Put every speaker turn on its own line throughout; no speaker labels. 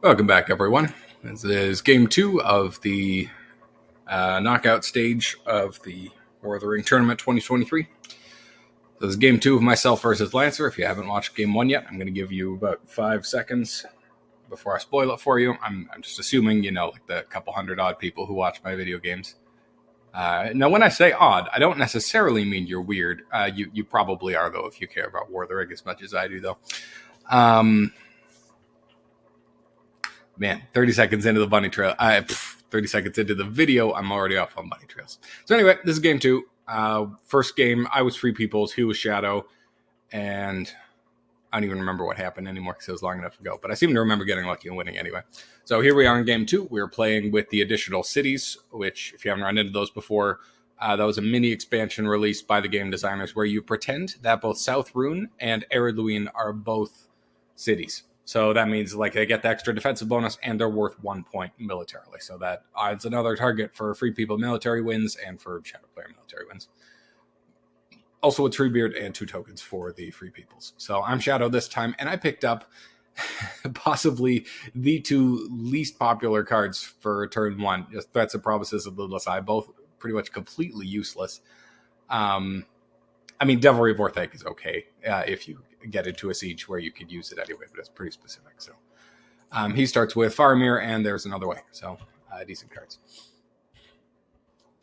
Welcome back, everyone. This is game two of the knockout stage of the War of the Ring Tournament 2023. This is game two of myself versus Lancer. If you haven't watched game one yet, I'm going to give you about 5 seconds before I spoil it for you. I'm just assuming, like the couple hundred odd people who watch my video games. Now, when I say odd, I don't necessarily mean you're weird. You probably are, though, if you care about War of the Ring as much as I do, though. Man, 30 seconds into the bunny trail. 30 seconds into the video, I'm already off on bunny trails. So anyway, this is game two. First game, I was Free Peoples, he was Shadow, and I don't even remember what happened anymore because it was long enough ago, but I seem to remember getting lucky and winning anyway. So here we are in game two. We're playing with the additional cities, which, if you haven't run into those before, that was a mini expansion released by the game designers where you pretend that both South Rune and Eredluin are both cities. So that means they get the extra defensive bonus and they're worth 1 point militarily. So that adds another target for Free People military wins and for Shadow Player military wins. Also with Treebeard and 2 tokens for the Free Peoples. So I'm Shadow this time, and I picked up possibly the 2 least popular cards for turn 1. Just Threats and Promises of Lidless Eye, both pretty much completely useless. Devilry of Orthanc is okay if you get into a siege where you could use it anyway, but it's pretty specific. So he starts with Faramir, and there's another way. So decent cards.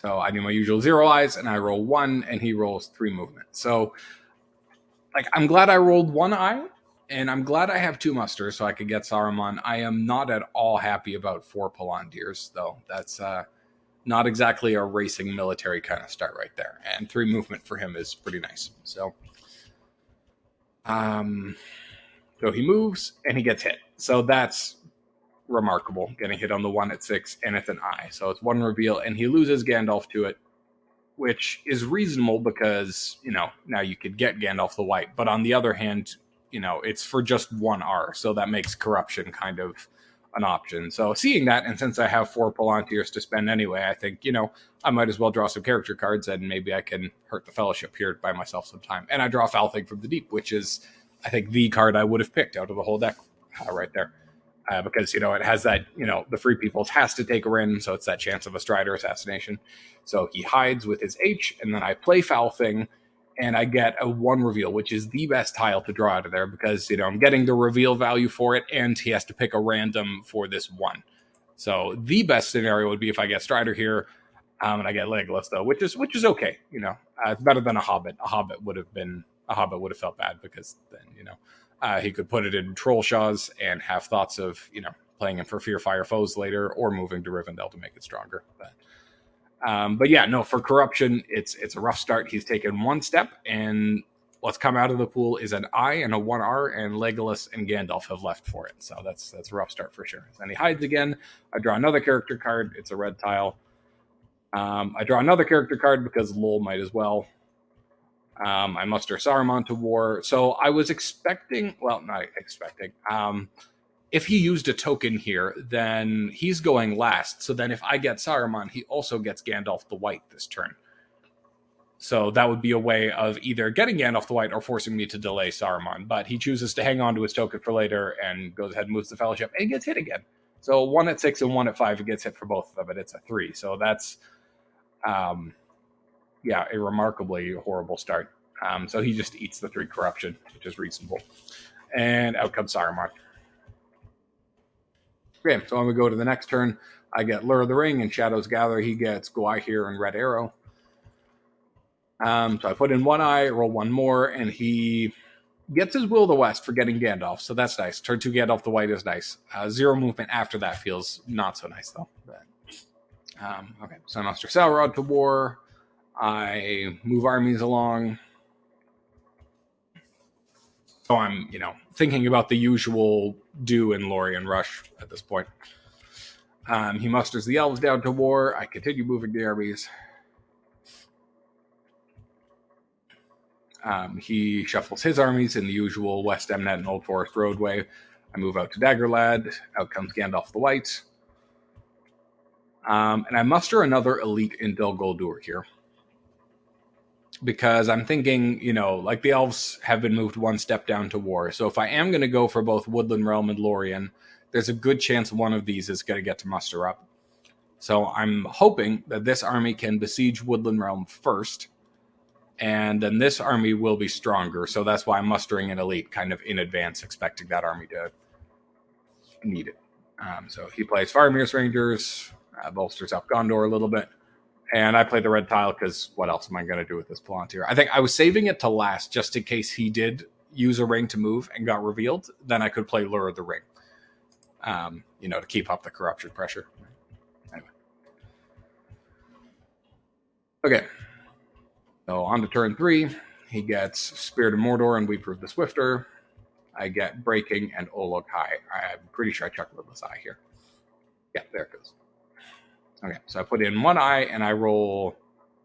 So I do my usual 0 eyes, and I roll 1, and he rolls 3 movement. So I'm glad I rolled 1 eye, and I'm glad I have 2 musters so I could get Saruman. I am not at all happy about 4 Palantirs, though. That's not exactly a racing military kind of start right there. And 3 movement for him is pretty nice. So he moves and he gets hit. So that's remarkable, getting hit on the 1 at 6, and it's an eye. So it's 1 reveal, and he loses Gandalf to it, which is reasonable because, now you could get Gandalf the White. But on the other hand, it's for just 1 R. So that makes corruption kind of an option. So seeing that, and since I have 4 Palantirs to spend anyway, I think, I might as well draw some character cards, and maybe I can hurt the Fellowship here by myself sometime. And I draw Falthing from the Deep, which is, I think, the card I would have picked out of the whole deck right there. Because, it has that, the Free Peoples has to take a random, so it's that chance of a Strider assassination. So he hides with his H, and then I play Falthing, and I get a 1 reveal, which is the best tile to draw out of there because, I'm getting the reveal value for it, and he has to pick a random for this 1. So the best scenario would be if I get Strider here, and I get Legolas, though, which is okay. It's better than a Hobbit. A Hobbit would have felt bad because then, he could put it in Trollshaws and have thoughts of, playing him for Fearfire foes later or moving to Rivendell to make it stronger. But yeah, no, for corruption, it's a rough start. He's taken 1 step, and what's come out of the pool is an I and a 1R, and Legolas and Gandalf have left for it. So that's a rough start for sure. Then he hides again. I draw another character card. It's a red tile. I draw another character card because Lowell might as well. I muster Saruman to war. So I was expecting, well, not expecting. If he used a token here, then he's going last. So then if I get Saruman, he also gets Gandalf the White this turn. So that would be a way of either getting Gandalf the White or forcing me to delay Saruman. But he chooses to hang on to his token for later and goes ahead and moves the Fellowship and gets hit again. So 1 at 6 and 1 at 5, he gets hit for both of them, but it's a 3. So that's, a remarkably horrible start. So he just eats the 3 corruption, which is reasonable. And out comes Saruman. Okay, so I'm going to go to the next turn. I get Lure of the Ring and Shadows Gather. He gets Gwaihir and Red Arrow. So I put in 1 eye, roll 1 more, and he gets his Will of the West for getting Gandalf. So that's nice. Turn 2 Gandalf the White is nice. 0 movement after that feels not so nice, though. Okay, so I muster Sauron to war. I move armies along. So I'm, thinking about the usual do in Lorien Rush at this point. He musters the elves down to war. I continue moving the armies. He shuffles his armies in the usual West Emnet and Old Forest roadway. I move out to Daggerlad. Out comes Gandalf the White. And I muster another elite in Dol Guldur here. Because I'm thinking, the elves have been moved 1 step down to war. So if I am going to go for both Woodland Realm and Lorien, there's a good chance one of these is going to get to muster up. So I'm hoping that this army can besiege Woodland Realm first, and then this army will be stronger. So that's why I'm mustering an elite kind of in advance, expecting that army to need it. So he plays Firemir's Rangers, bolsters up Gondor a little bit, and I play the red tile because what else am I going to do with this Palantir? I think I was saving it to last just in case he did use a ring to move and got revealed. Then I could play Lure of the Ring, to keep up the corruption pressure. Anyway. Okay. So on to turn 3, he gets Spirit of Mordor and We Prove the Swifter. I get Breaking and Olog High. I'm pretty sure I chucked this eye here. Yeah, there it goes. Okay, so I put in 1 eye and I roll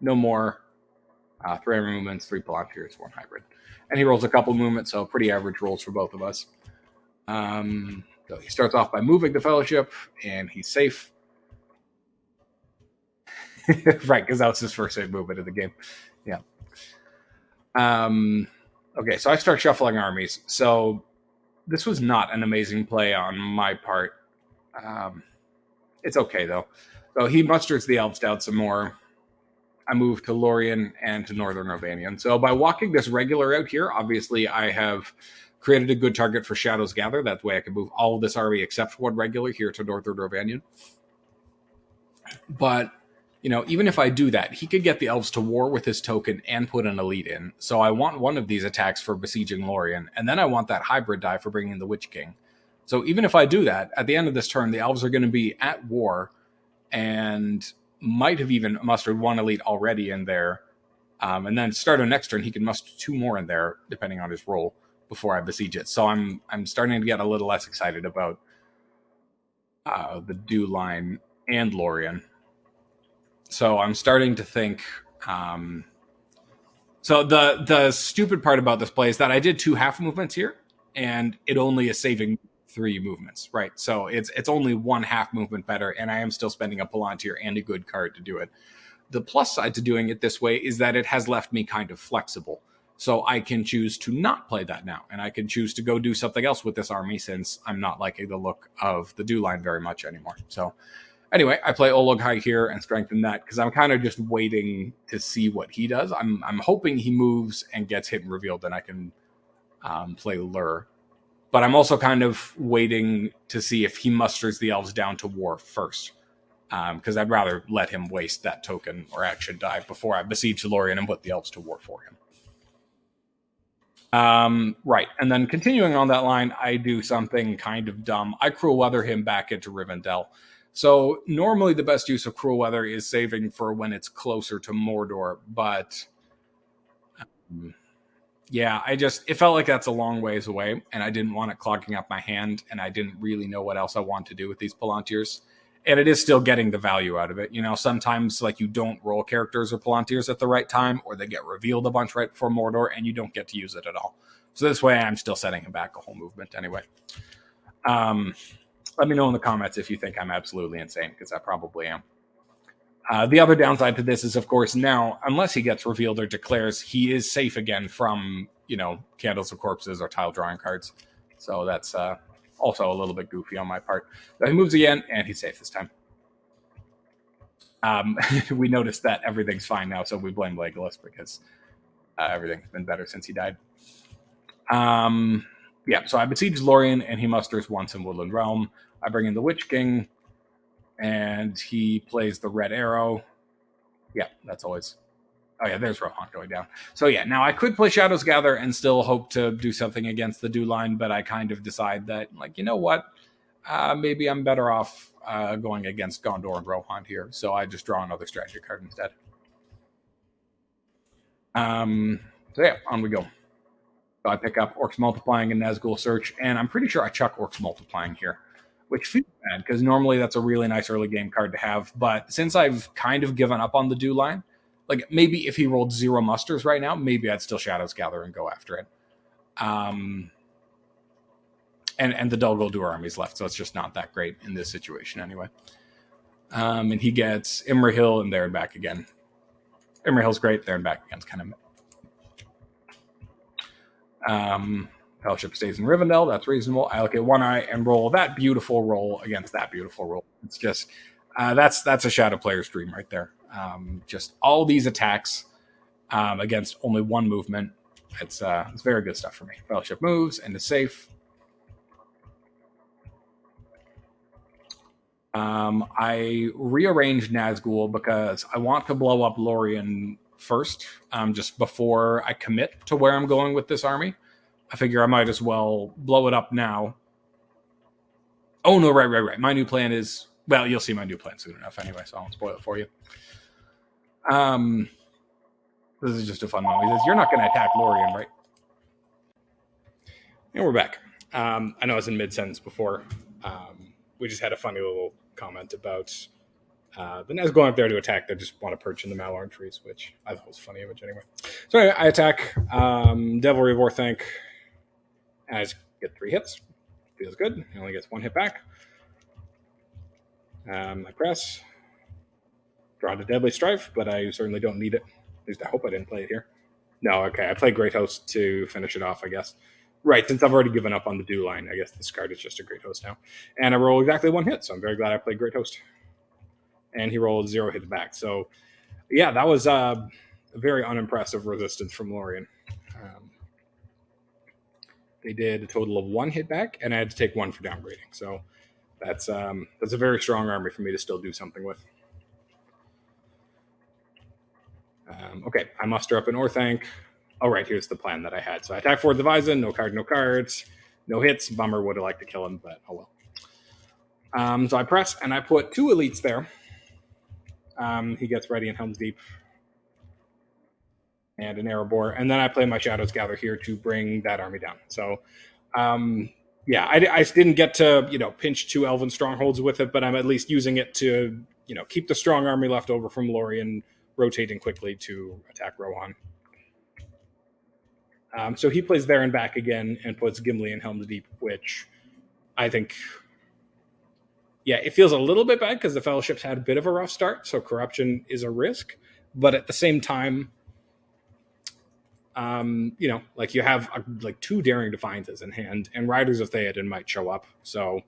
no more. 3 movements, 3 Palantirs, 1 hybrid. And he rolls a couple movements, so pretty average rolls for both of us. So he starts off by moving the Fellowship, and he's safe. Right, because that was his first safe movement of the game. Yeah. Okay, so I start shuffling armies. So this was not an amazing play on my part. It's okay, though. So he musters the elves down some more. I move to Lorien and to Northern Rovanian. So by walking this regular out here, obviously I have created a good target for Shadow's Gather. That way I can move all of this army except one regular here to Northern Rovanian. But, even if I do that, he could get the elves to war with his token and put an elite in. So I want one of these attacks for besieging Lorien, and then I want that hybrid die for bringing the Witch King. So even if I do that, at the end of this turn, the elves are going to be at war and might have even mustered 1 elite already in there. And then start of next turn, he can muster 2 more in there, depending on his roll, before I besiege it. So I'm starting to get a little less excited about the Dew Line and Lorien. So I'm starting to think... so the stupid part about this play is that I did 2 half movements here, and it only is saving 3 movements, right? So it's only 1 half movement better, and I am still spending a Palantir and a good card to do it. The plus side to doing it this way is that it has left me kind of flexible. So I can choose to not play that now, and I can choose to go do something else with this army since I'm not liking the look of the Dew Line very much anymore. So anyway, I play Olog High here and strengthen that because I'm kind of just waiting to see what he does. I'm hoping he moves and gets hit and revealed, and I can play Lure. But I'm also kind of waiting to see if he musters the elves down to war first. Because I'd rather let him waste that token or action die before I besiege Lorien and put the elves to war for him. Right, and then continuing on that line, I do something kind of dumb. I Cruel Weather him back into Rivendell. So normally the best use of Cruel Weather is saving for when it's closer to Mordor, but... yeah, it felt like that's a long ways away, and I didn't want it clogging up my hand, and I didn't really know what else I want to do with these Palantirs. And it is still getting the value out of it. Sometimes you don't roll characters or Palantirs at the right time, or they get revealed a bunch right before Mordor, and you don't get to use it at all. So this way, I'm still setting him back a whole movement anyway. Let me know in the comments if you think I'm absolutely insane, because I probably am. The other downside to this is, of course, now, unless he gets revealed or declares, he is safe again from, Candles of Corpses or tile drawing cards. So that's also a little bit goofy on my part. So he moves again, and he's safe this time. We noticed that everything's fine now, so we blame Legolas because everything's been better since he died. Yeah, so I besiege Lorien, and he musters once in Woodland Realm. I bring in the Witch King, and he plays the Red Arrow. Yeah, that's always... oh yeah, there's Rohan going down. So yeah, now I could play Shadow's Gather and still hope to do something against the Dew Line, but I kind of decide that, you know what? Maybe I'm better off going against Gondor and Rohan here. So I just draw another strategy card instead. So yeah, on we go. So I pick up Orcs Multiplying and Nazgul Search, and I'm pretty sure I chuck Orcs Multiplying here, which feels bad because normally that's a really nice early game card to have. But since I've kind of given up on the Dew Line, maybe if he rolled 0 musters right now, maybe I'd still Shadow's Gather and go after it. And the Dol Guldur army's left, so it's just not that great in this situation anyway. And he gets Imrahil and there and back again. Imrahil's great, there and back again. It's kind of... Fellowship stays in Rivendell. That's reasonable. I allocate 1 eye and roll that beautiful roll against that beautiful roll. It's just that's a Shadow player's dream right there. Just all these attacks against only 1 movement. It's very good stuff for me. Fellowship moves and is safe. I rearranged Nazgul because I want to blow up Lorien first, just before I commit to where I'm going with this army. I figure I might as well blow it up now. Oh, no, right. My new plan is... Well, you'll see my new plan soon enough anyway, so I won't spoil it for you. This is just a fun moment. He says, you're not going to attack Lorien, right? And we're back. I know I was in mid-sentence before. We just had a funny little comment about the Nez going up there to attack. They just want to perch in the Malorn trees, which I thought was a funny image anyway. So anyway, I attack Devilry of Orthanc. I just get 3 hits. Feels good. He only gets 1 hit back. I press. Draw to Deadly Strife, but I certainly don't need it. At least I hope I didn't play it here. No, okay. I played Great Host to finish it off, I guess. Right, since I've already given up on the do line, I guess this card is just a Great Host now. And I roll exactly 1 hit, so I'm very glad I played Great Host. And he rolled 0 hits back. So, yeah, that was a very unimpressive resistance from Lorien. They did a total of 1 hit back, and I had to take 1 for downgrading. So that's a very strong army for me to still do something with. Okay, I muster up an Orthanc. All right, here's the plan that I had. So I attack for the Vizon, no cards, no hits. Bummer, would have liked to kill him, but oh well. So I press, and I put 2 elites there. He gets ready in Helm's Deep. And an Erebor. And then I play my Shadows Gather here to bring that army down. So, yeah, I didn't get to, pinch 2 Elven Strongholds with it, but I'm at least using it to, keep the strong army left over from Lorien rotating quickly to attack Rohan. So he plays there and back again and puts Gimli in Helm's Deep, which I think, yeah, it feels a little bit bad because the Fellowship's had a bit of a rough start, so corruption is a risk. But at the same time, you have 2 Daring Defiances in hand, and Riders of Theoden might show up. So,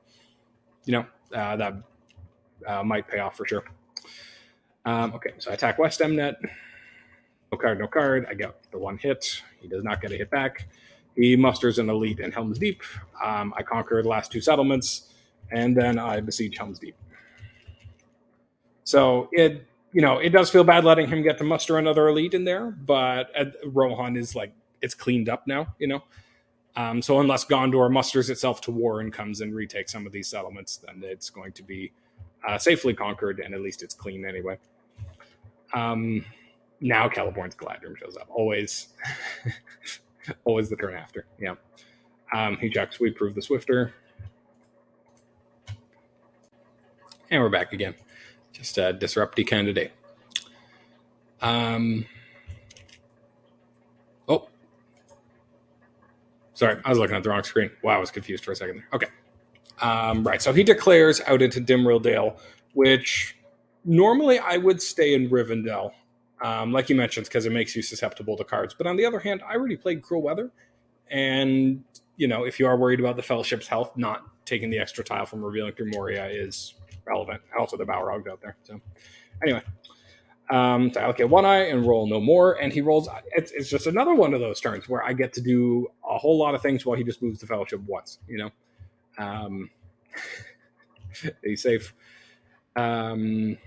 that might pay off for sure. Okay, so I attack West Emnet. No card. I get the 1 hit. He does not get a hit back. He musters an elite in Helm's Deep. I conquer the last 2 settlements, and then I besiege Helm's Deep. So it does feel bad letting him get to muster another elite in there, but Rohan is it's cleaned up now, So unless Gondor musters itself to war and comes and retakes some of these settlements, then it's going to be safely conquered, and at least it's clean anyway. Now Celeborn's Galadrim shows up. Always the turn after. Yeah. He checks, we prove the Swifter. And we're back again. Just a disrupty kind of day. Oh. Sorry, I was looking at the wrong screen. Wow, I was confused for a second there. Okay. Right, so he declares out into Dimril Dale, which normally I would stay in Rivendell. Like you mentioned, because it makes you susceptible to cards. But on the other hand, I already played Cruel Weather. And, if you are worried about the Fellowship's health, not taking the extra tile from Revealing through Moria is relevant. Also, the Balrog's out there. So, anyway. So I allocate 1 eye and roll no more. And he rolls... It's just another one of those turns where I get to do a whole lot of things while he just moves the Fellowship once, He's safe. What do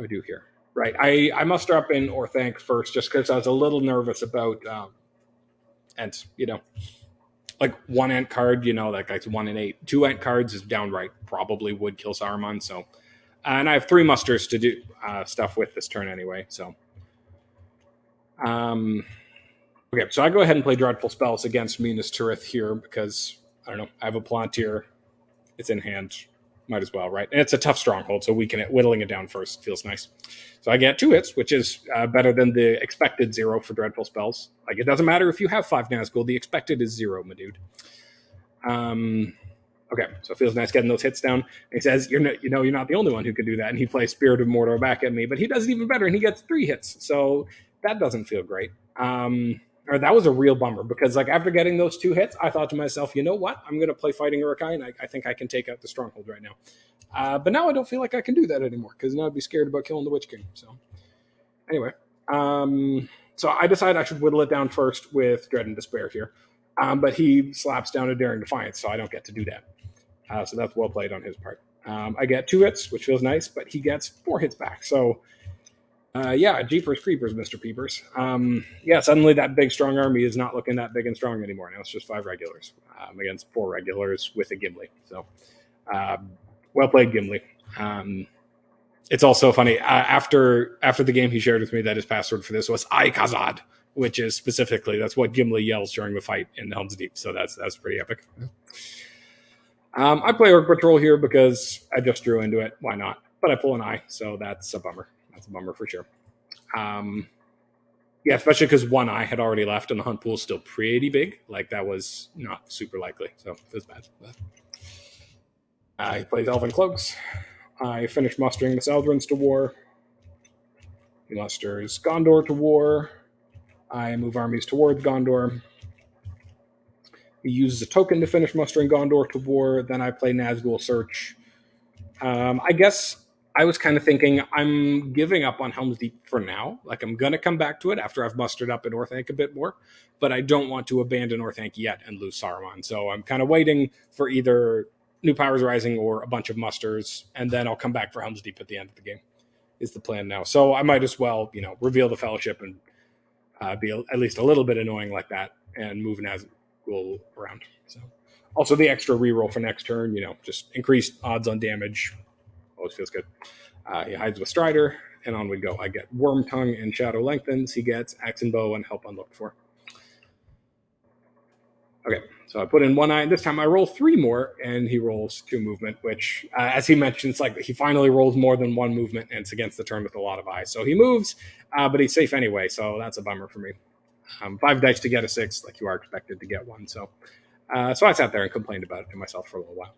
I do here? Right, I muster up in Orthanc first just because I was a little nervous about Ents, 1 Ent card, that's 1 in 8. 2 Ent cards is downright probably would kill Saruman, so. And I have 3 musters to do stuff with this turn anyway, so. Okay, so I go ahead and play Dreadful Spells against Minas Tirith here because, I don't know, I have a Palantir, it's in hand. Might as well, right? And it's a tough stronghold, so whittling it down first feels nice. So I get 2 hits, which is better than the expected 0 for Dreadful Spells. It doesn't matter if you have 5 Nazgul, the expected is 0, my dude. Okay, so it feels nice getting those hits down. And he says, you're not the only one who can do that. And he plays Spirit of Mordor back at me, but he does it even better, and he gets 3 hits. So that doesn't feel great. or that was a real bummer because like after getting those 2 hits, I thought to myself, you know what? I'm going to play Fighting Urukai, and I think I can take out the Stronghold right now. But now I don't feel like I can do that anymore because now I'd be scared about killing the Witch King. So anyway, so I decided I should whittle it down first with Dread and Despair here. But he slaps down a Daring Defiance, so I don't get to do that. So that's well played on his part. I get 2 hits, which feels nice, but he gets 4 hits back. So yeah, Jeepers Creepers, Mr. Peepers. Yeah, suddenly that big strong army is not looking that big and strong anymore. Now it's just 5 regulars against 4 regulars with a Gimli. So well played, Gimli. It's also funny. After the game, he shared with me that his password for this was I Kazad, which is specifically that's what Gimli yells during the fight in Helm's Deep. So that's pretty epic. I play Orc Patrol here because I just drew into it. Why not? But I pull an eye, so that's a bummer. That's a bummer for sure. Yeah, especially because 1 eye had already left and the hunt pool is still pretty big. Like, that was not super likely, so it was bad. He plays Elven Cloaks. I finish mustering the Southrons to war. He musters Gondor to war. I move armies towards Gondor. He uses a token to finish mustering Gondor to war. Then I play Nazgul Search. I guess I was kind of thinking I'm giving up on Helm's Deep for now. Like, I'm going to come back to it after I've mustered up in Orthanc a bit more. But I don't want to abandon Orthanc yet and lose Saruman. So I'm kind of waiting for either New Powers Rising or a bunch of musters. And then I'll come back for Helm's Deep at the end of the game is the plan now. So I might as well, reveal the Fellowship and be at least a little bit annoying like that and move Nazgul around. So also the extra reroll for next turn, just increased odds on damage. Always feels good. He hides with Strider, and on we go. I get Worm Tongue and Shadow Lengthens. He gets Axe and Bow and Help Unlooked For. Okay, so I put in 1 eye. This time I roll 3 more, and he rolls 2 movement, which, as he mentioned, it's like he finally rolls more than 1 movement, and it's against the turn with a lot of eyes. So he moves, but he's safe anyway, so that's a bummer for me. 5 dice to get a 6, like you are expected to get 1. So I sat there and complained about it to myself for a little while.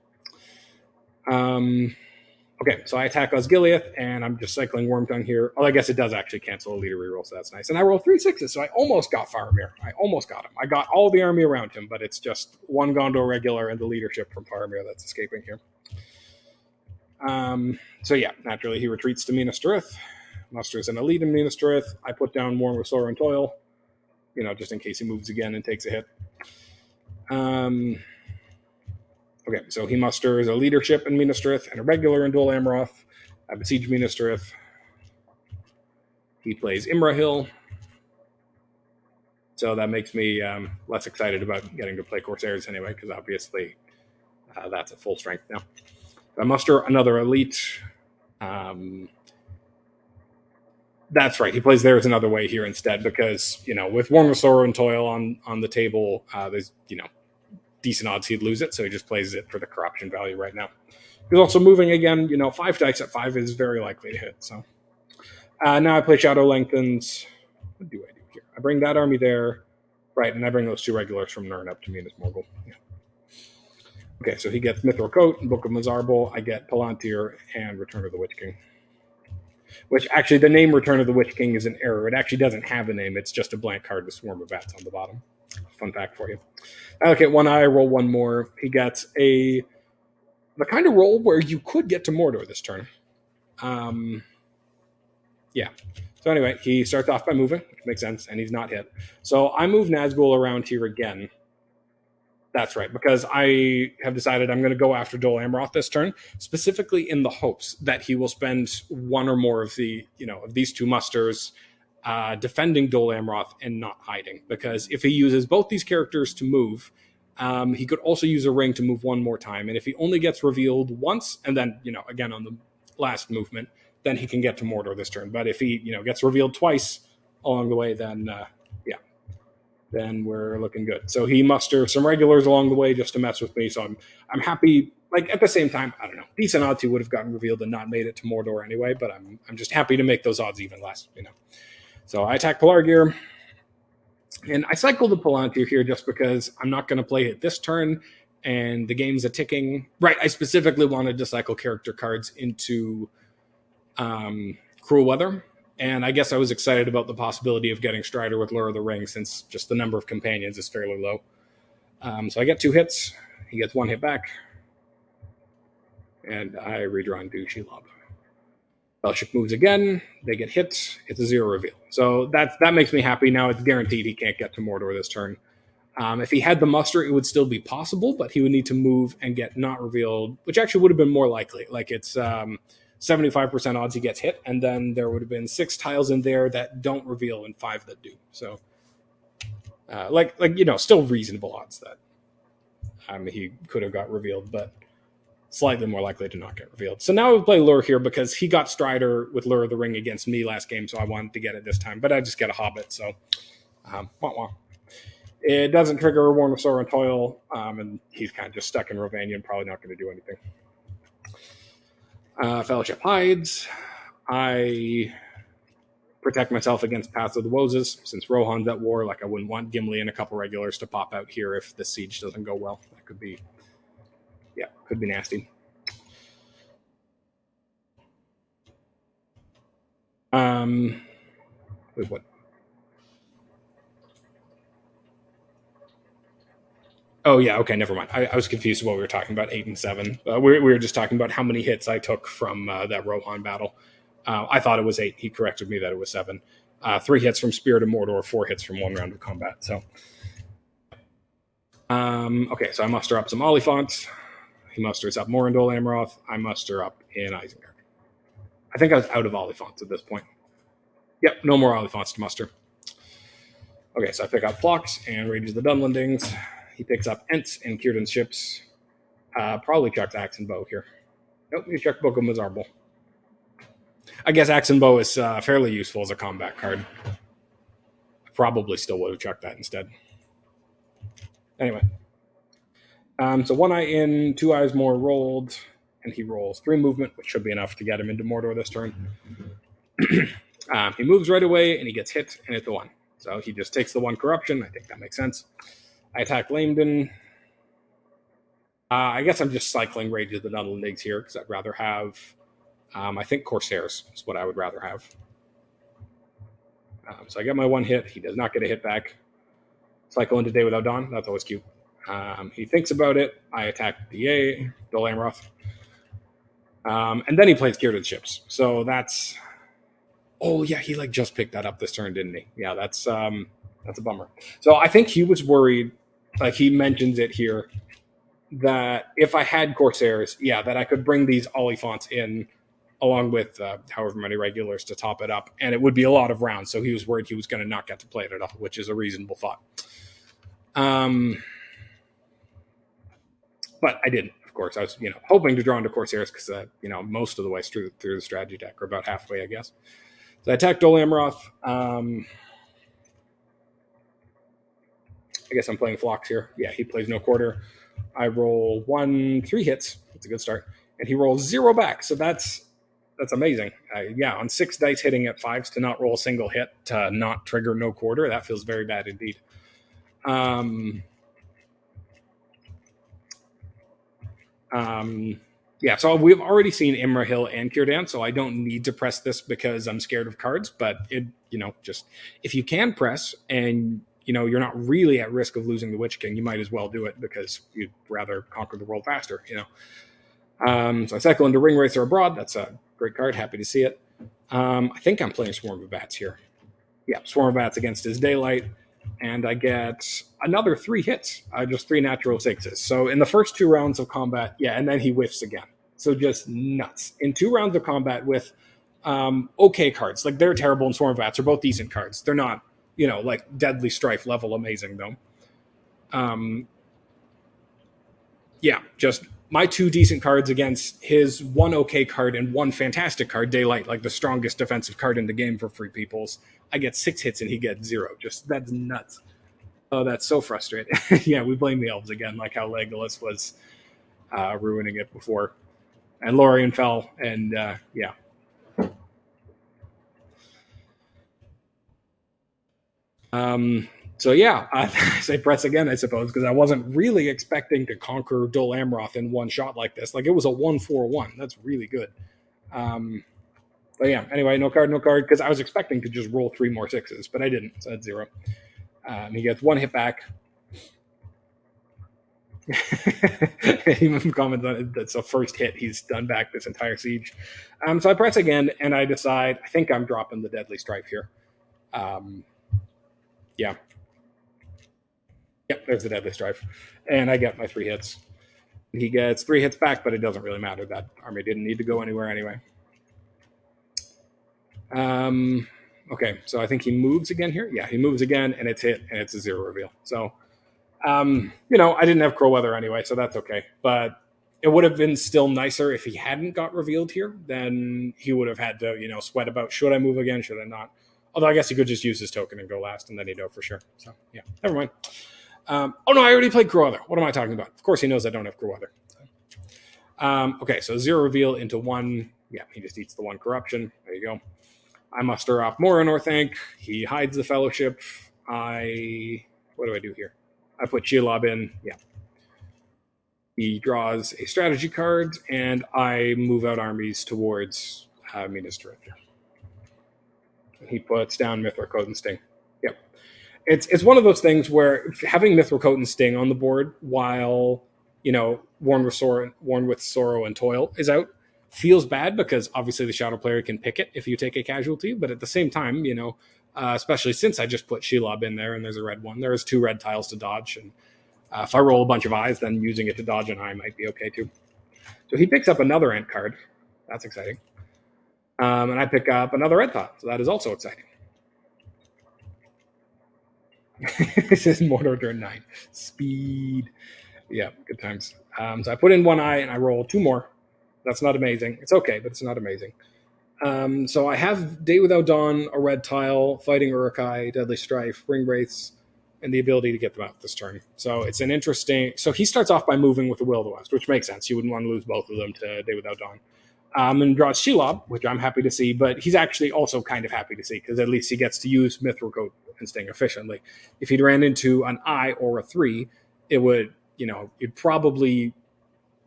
Okay, so I attack Osgiliath, and I'm just cycling Wormtongue here. Well, I guess it does actually cancel a leader reroll, so that's nice. And I roll 3 6s, so I almost got Faramir. I almost got him. I got all the army around him, but it's just 1 Gondor regular and the leadership from Faramir that's escaping here. So yeah, naturally he retreats to Minas Tirith, musters an elite in Minas Tirith. I put down Worn with Sorrow and Toil, just in case he moves again and takes a hit. Okay, so he musters a leadership in Minas Tirith and a regular in Dol Amroth. I besiege Minas Tirith. He plays Imrahil. So that makes me less excited about getting to play Corsairs anyway, because obviously that's at full strength now. I muster another elite. That's right. He plays There Is Another Way here instead because, with Worn with Sorrow and Toil on the table, there's, decent odds he'd lose it, so he just plays it for the corruption value right now. He's also moving again. 5 dice at 5 is very likely to hit. So now I play Shadow Lengthens. What do I do here? I bring that army there, right, and I bring those 2 regulars from Nirn up to Minas Morgul. Yeah. Okay, so he gets Mithril Coat and Book of Mazarbul. I get Palantir and Return of the Witch King. Which actually, the name Return of the Witch King is an error. It actually doesn't have a name. It's just a blank card with Swarm of Bats on the bottom. Fun fact for you. I look at 1 eye, roll 1 more. He gets the kind of roll where you could get to Mordor this turn. Yeah. So anyway, he starts off by moving, which makes sense, and he's not hit. So I move Nazgul around here again. That's right, because I have decided I'm going to go after Dol Amroth this turn, specifically in the hopes that he will spend 1 or more of the, of these 2 musters defending Dol Amroth and not hiding. Because if he uses both these characters to move, he could also use a ring to move 1 more time. And if he only gets revealed once, and then, again on the last movement, then he can get to Mordor this turn. But if he, gets revealed twice along the way, then then we're looking good. So he musters some regulars along the way just to mess with me. So I'm happy. Like, at the same time, I don't know. Decent odds he would have gotten revealed and not made it to Mordor anyway. But I'm just happy to make those odds even less. So I attack Pelargir, and I cycle the Palantir here just because I'm not going to play it this turn, and the game's a ticking. Right. I specifically wanted to cycle character cards into Cruel Weather. And I guess I was excited about the possibility of getting Strider with Lure of the Ring, since just the number of companions is fairly low. So I get 2 hits. He gets 1 hit back. And I redraw and do Shelob. Fellowship moves again. They get hit. It's a 0 reveal. So that makes me happy. Now it's guaranteed he can't get to Mordor this turn. If he had the muster, it would still be possible, but he would need to move and get not revealed, which actually would have been more likely. Like it's 75% odds he gets hit, and then there would have been 6 tiles in there that don't reveal and 5 that do. So, still reasonable odds that he could have got revealed, but slightly more likely to not get revealed. So now I would play Lure here because he got Strider with Lure of the Ring against me last game, so I wanted to get it this time. But I just get a Hobbit, so wah. It doesn't trigger a Warn of Sorrow and Toil, and he's kind of just stuck in Rovanian, probably not going to do anything. Fellowship hides. I protect myself against Paths of the Woses. Since Rohan's at war, I wouldn't want Gimli and a couple regulars to pop out here if the siege doesn't go well. That could be nasty. Wait, what? Oh, yeah, okay, never mind. I was confused what we were talking about, 8 and 7. We were just talking about how many hits I took from that Rohan battle. I thought it was 8. He corrected me that it was 7. 3 hits from Spirit of Mordor, 4 hits from 1 round of combat. So, okay, so I muster up some Oliphants. He musters up more in Dol Amroth. I muster up in Isengard. I think I was out of Oliphants at this point. Yep, no more Oliphants to muster. Okay, so I pick up Flocks and Rages the Dunlendings. He picks up Ents and Círdan's ships. Probably chucks Axe and Bow here. Nope, he chucked Book of Mizarble. I guess Axe and Bow is fairly useful as a combat card. I probably still would have chucked that instead. Anyway. So 1 eye in, 2 eyes more rolled, and he rolls 3 movement, which should be enough to get him into Mordor this turn. He moves right away, and he gets hit, and it's a 1. So he just takes the 1 corruption. I think that makes sense. I attack Lamden. I guess I'm just cycling Rage of the Dunlendings here because I'd rather have, I think Corsairs is what I would rather have. So I get my 1 hit. He does not get a hit back. Cycle into Day Without Dawn. That's always cute. He thinks about it. I attack DA, Dol Amroth. And then he plays Círdan's ships. So that's... Oh, yeah, he just picked that up this turn, didn't he? Yeah, that's a bummer. So I think he was worried, he mentions it here, that if I had Corsairs, that I could bring these Oliphants in along with however many regulars to top it up, and it would be a lot of rounds, so he was worried he was going to not get to play it at all, which is a reasonable thought. But I didn't, of course. I was, hoping to draw into Corsairs because, most of the way through the strategy deck, or about halfway, I guess. So I attack Dol Amroth. I guess I'm playing Phlox here. Yeah, he plays no quarter. I roll 3 hits. That's a good start. And he rolls 0 back. So that's amazing. On 6 dice hitting at 5s to not roll a single hit, to not trigger no quarter, that feels very bad indeed. So we've already seen Imrahil and Círdan, so I don't need to press this because I'm scared of cards, but just if you can press and you're not really at risk of losing the Witch King, you might as well do it because you'd rather conquer the world faster, So I cycle into Ring Racer Abroad. That's a great card. Happy to see it. I think I'm playing Swarm of Bats here. Yeah, Swarm of Bats against his Daylight. And I get another 3 hits. Just 3 natural 6s. So in the first 2 rounds of combat, and then he whiffs again. So just nuts. In 2 rounds of combat with okay cards. They're terrible and Swarm of Bats are both decent cards. They're not, Deadly Strife level amazing, though. Just my 2 decent cards against his 1 okay card and 1 fantastic card, Daylight, the strongest defensive card in the game for Free Peoples. I get 6 hits and he gets 0. That's nuts. Oh, that's so frustrating. We blame the elves again, like how Legolas was ruining it before. And Lorien fell, and I say press again, I suppose, because I wasn't really expecting to conquer Dol Amroth in one shot like this. It was a 1-4-1. That's really good. But yeah, anyway, no card, because I was expecting to just roll 3 more 6s, but I didn't, so that's 0. He gets 1 hit back. He comments on it. That's the first hit he's done back this entire siege. So I press again, and I decide I think I'm dropping the Deadly Strife here. Yeah. Yep, there's the Deadly Strife. And I get my 3 hits. He gets 3 hits back, but it doesn't really matter. That army didn't need to go anywhere anyway. Okay, so I think he moves again here. Yeah, he moves again, and it's hit, and it's a 0 reveal. So, I didn't have Crow Weather anyway, so that's okay. But it would have been still nicer if he hadn't got revealed here. Then he would have had to, sweat about, should I move again, should I not? Although I guess he could just use his token and go last, and then he'd know for sure. So, yeah, never mind. Oh, no, I already played Crow Weather. What am I talking about? Of course he knows I don't have Crow Weather. Okay, so 0 reveal into 1. Yeah, he just eats the 1 corruption. There you go. I muster off more Northank. He hides the Fellowship. What do I do here? I put Shelob in. Yeah. He draws a strategy card, and I move out armies towards Minas Tirith. He puts down Mithril Coat and Sting. Yep. It's one of those things where having Mithril Coat and Sting on the board while, Worn with Sorrow and Toil is out feels bad because obviously the Shadow player can pick it if you take a casualty, but at the same time, especially since I just put Shelob in there and there's a red one, there's 2 red tiles to dodge, and if I roll a bunch of eyes, then using it to dodge an eye might be okay too. So he picks up another Ent card. That's exciting. And I pick up another red tile, so that is also exciting. This is Mordor turn 9. Speed. Yeah, good times. So I put in 1 eye and I roll 2 more. That's not amazing. It's okay, but it's not amazing. So I have Day Without Dawn, a red tile, Fighting Uruk-hai, Deadly Strife, Ring Wraiths, and the ability to get them out this turn. So it's an interesting... So he starts off by moving with the Will of the West, which makes sense. You wouldn't want to lose both of them to Day Without Dawn. And draws Shelob, which I'm happy to see, but he's actually also kind of happy to see, because at least he gets to use Mithril Coat and Sting efficiently. If he'd ran into an eye or a 3, it would, you'd probably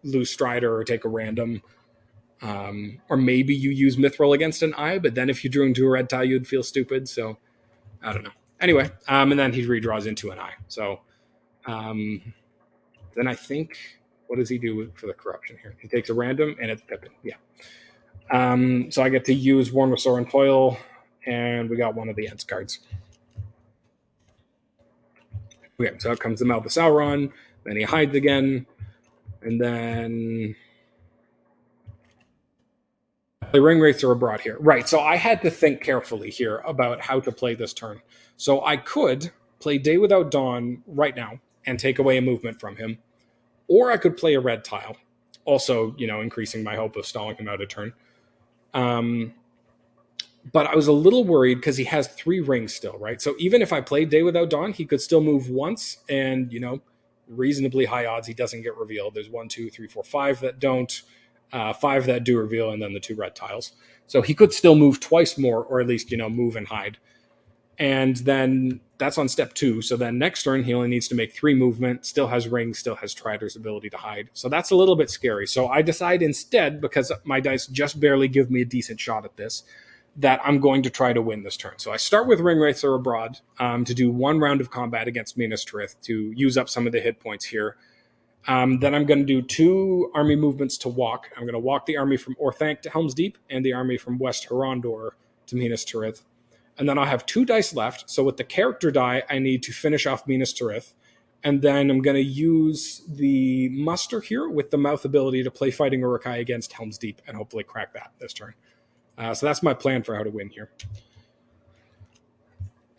lose Strider or take a random, or maybe you use Mithril against an eye, but then if you drew into a red tile, you'd feel stupid, so I don't know. Anyway, and then he redraws into an eye. So then I think, what does he do for the corruption here? He takes a random, and it's Pippin. Yeah. So I get to use Worn with Sorrow and Toil, and we got one of the Ents cards. Okay, so out comes the Mouth of Sauron, then he hides again, and then the Ring Wraiths are abroad here. Right, so I had to think carefully here about how to play this turn. So I could play Day Without Dawn right now and take away a movement from him, or I could play a red tile, also, increasing my hope of stalling him out a turn. But I was a little worried because he has 3 rings still, right? So even if I played Day Without Dawn, he could still move once, and, reasonably high odds he doesn't get revealed. There's 1, 2, 3, 4, 5 that don't, 5 that do reveal, and then the 2 red tiles. So he could still move twice more, or at least, move and hide. And then that's on step 2. So then next turn, he only needs to make 3 movement, still has rings, still has Strider's ability to hide. So that's a little bit scary. So I decide instead, because my dice just barely give me a decent shot at this, that I'm going to try to win this turn. So I start with Ring Wraiths are abroad to do 1 round of combat against Minas Tirith to use up some of the hit points here. Then I'm going to do 2 army movements to walk. I'm going to walk the army from Orthanc to Helm's Deep and the army from West Horondor to Minas Tirith. And then I'll have 2 dice left. So with the character die, I need to finish off Minas Tirith. And then I'm going to use the muster here with the mouth ability to play Fighting Uruk-hai against Helm's Deep and hopefully crack that this turn. So that's my plan for how to win here.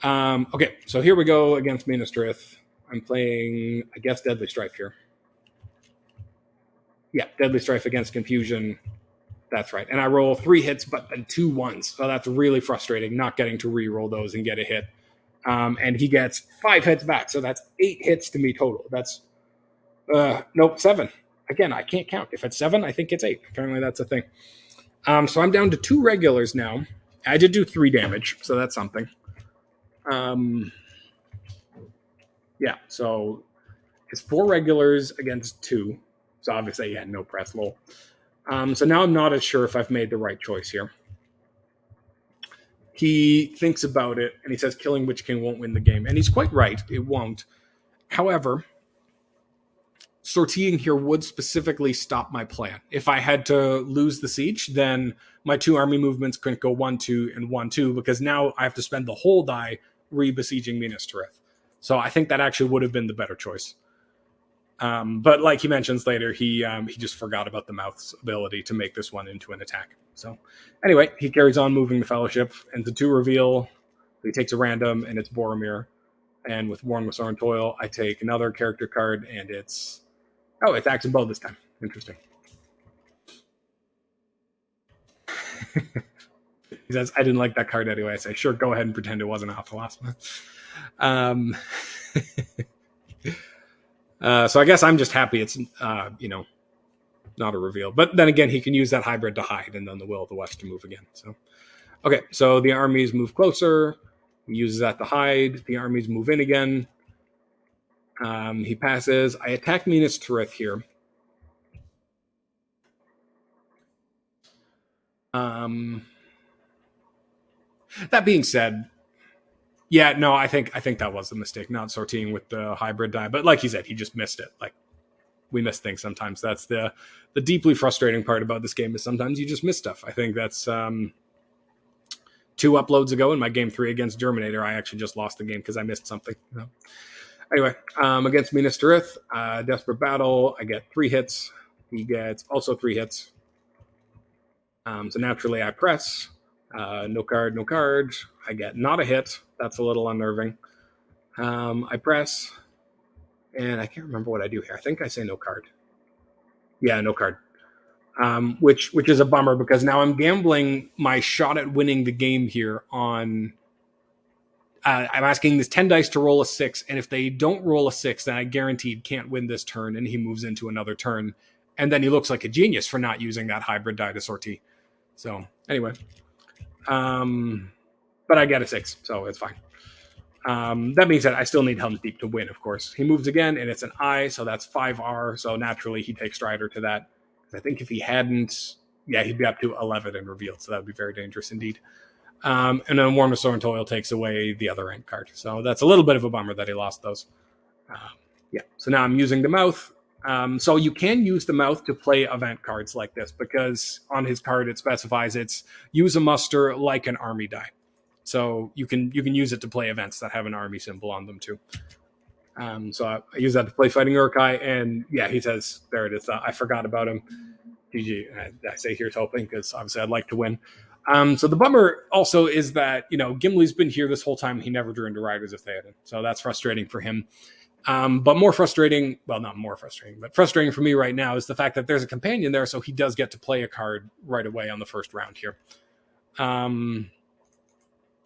Okay, so here we go against Minas Tirith. I'm playing, I guess, Deadly Strife here. Yeah, Deadly Strife against Confusion. That's right. And I roll 3 hits, but then 2 1s. So that's really frustrating, not getting to re-roll those and get a hit. And he gets 5 hits back. So that's 8 hits to me total. That's, nope, 7. Again, I can't count. If it's 7, I think it's 8. Apparently that's a thing. So I'm down to 2 regulars now. I did do 3 damage, so that's something. Yeah, so it's 4 regulars against 2. So obviously, yeah, no press lol. So now I'm not as sure if I've made the right choice here. he thinks about it and he says killing Witch King won't win the game. And he's quite right, it won't. However, sortieing here would specifically stop my plan. If I had to lose the siege, then my 2 army movements couldn't go 1-2 and 1-2 because now I have to spend the whole die re-besieging Minas Tirith. So I think that actually would have been the better choice. But like he mentions later, he just forgot about the mouth's ability to make this one into an attack. So anyway, he carries on moving the Fellowship, and the 2 reveal. He takes a random, and it's Boromir. And with Worn with Sorrow and Toil, I take another character card, and it's Axe and Bow this time. Interesting. He says, I didn't like that card anyway. I say, sure, go ahead and pretend it wasn't Alphalasma. So I guess I'm just happy it's, not a reveal. But then again, he can use that hybrid to hide, and then the Will of the West to move again. So, okay, so the armies move closer. He uses that to hide. The armies move in again. He passes. I attack Minas Tirith here. That being said, yeah, no, I think that was a mistake, not sorting with the hybrid die. But like he said, he just missed it. Like, we miss things sometimes. That's the deeply frustrating part about this game is sometimes you just miss stuff. I think that's 2 uploads ago in my game 3 against Germinator, I actually just lost the game because I missed something. Anyway, against Minas Tirith, Desperate Battle, I get 3 hits. He gets also 3 hits. So naturally I press. No card, no card. I get not a hit. That's a little unnerving. I press. And I can't remember what I do here. I think I say no card. Yeah, no card. Which is a bummer because now I'm gambling my shot at winning the game here on... I'm asking this 10 dice to roll a 6, and if they don't roll a 6, then I guaranteed can't win this turn, and he moves into another turn. And then he looks like a genius for not using that hybrid die to sortie. So, anyway. But I get a 6, so it's fine. That being said, I still need Helm's Deep to win, of course. He moves again, and it's an I, so that's 5R, so naturally he takes Strider to that. I think if he hadn't, he'd be up to 11 and revealed, so that would be very dangerous indeed. And then Worn with Sorrow and Toil takes away the other end card. So that's a little bit of a bummer that he lost those. So now I'm using the mouth. So you can use the mouth to play event cards like this because on his card it specifies it's use a muster like an army die. So you can use it to play events that have an army symbol on them too. So I use that to play Fighting Uruk-hai, and he says, there it is. I forgot about him. GG. I say here's hoping because obviously I'd like to win. So the bummer also is that, Gimli's been here this whole time. He never drew into Riders of Theoden. So that's frustrating for him. But more frustrating, well, not more frustrating, but frustrating for me right now is the fact that there's a companion there. So he does get to play a card right away on the first round here.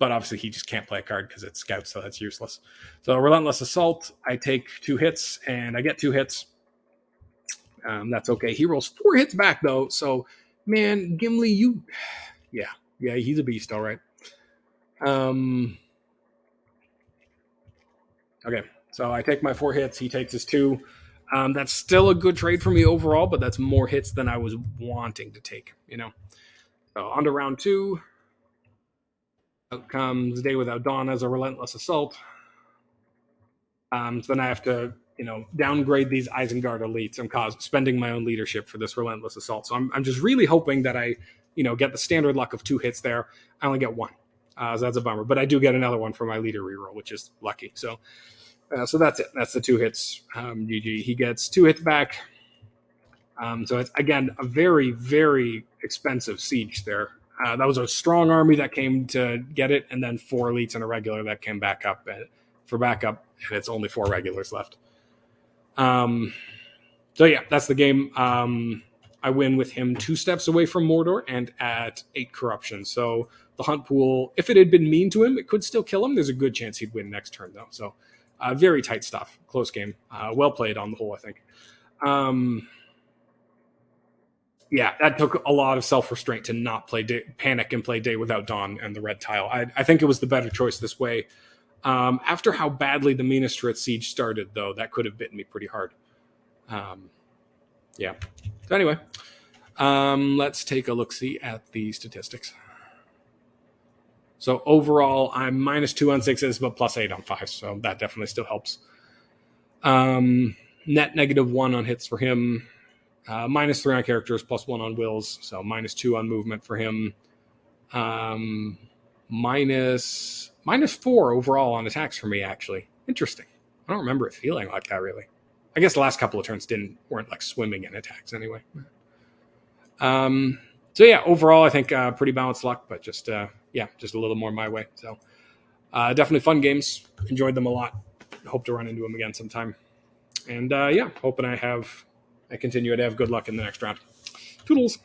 But obviously he just can't play a card because it's Scout, so that's useless. So Relentless Assault, I take 2 hits, and I get 2 hits. That's okay. He rolls 4 hits back, though. So, man, Gimli, you... Yeah, he's a beast, all right. Okay, so I take my 4 hits. He takes his 2. That's still a good trade for me overall, but that's more hits than I was wanting to take, So on to round 2. Out comes Day Without Dawn as a Relentless Assault. So then I have to, downgrade these Isengard elites. I'm spending my own leadership for this Relentless Assault. So I'm just really hoping that I, get the standard luck of 2 hits there. I only get 1. So that's a bummer. But I do get another one for my leader reroll, which is lucky. So that's it. That's the 2 hits. GG. He gets 2 hits back. So it's, again, a very, very expensive siege there. That was a strong army that came to get it, and then 4 elites and a regular that came back up for backup, and it's only 4 regulars left. So that's the game. I win with him 2 steps away from Mordor and at 8 corruption. So the hunt pool, if it had been mean to him, it could still kill him. There's a good chance he'd win next turn, though. So very tight stuff. Close game. Well played on the whole, I think. That took a lot of self-restraint to not panic and play Day Without Dawn and the red tile. I think it was the better choice this way. After how badly the Minas Tirith siege started, though, that could have bitten me pretty hard. So anyway, let's take a look-see at the statistics.
So overall, I'm -2 on 6s, but +8 on 5s. So that definitely still helps. Net -1 on hits for him. -3 on characters, +1 on wills. So -2 on movement for him. -4 overall on attacks for me, actually. Interesting. I don't remember it feeling like that, really. I guess the last couple of turns weren't like swimming in attacks anyway. So yeah, overall, I think pretty balanced luck, but just a little more my way. So definitely fun games. Enjoyed them a lot. Hope to run into them again sometime. And hoping I continue to have good luck in the next round. Toodles.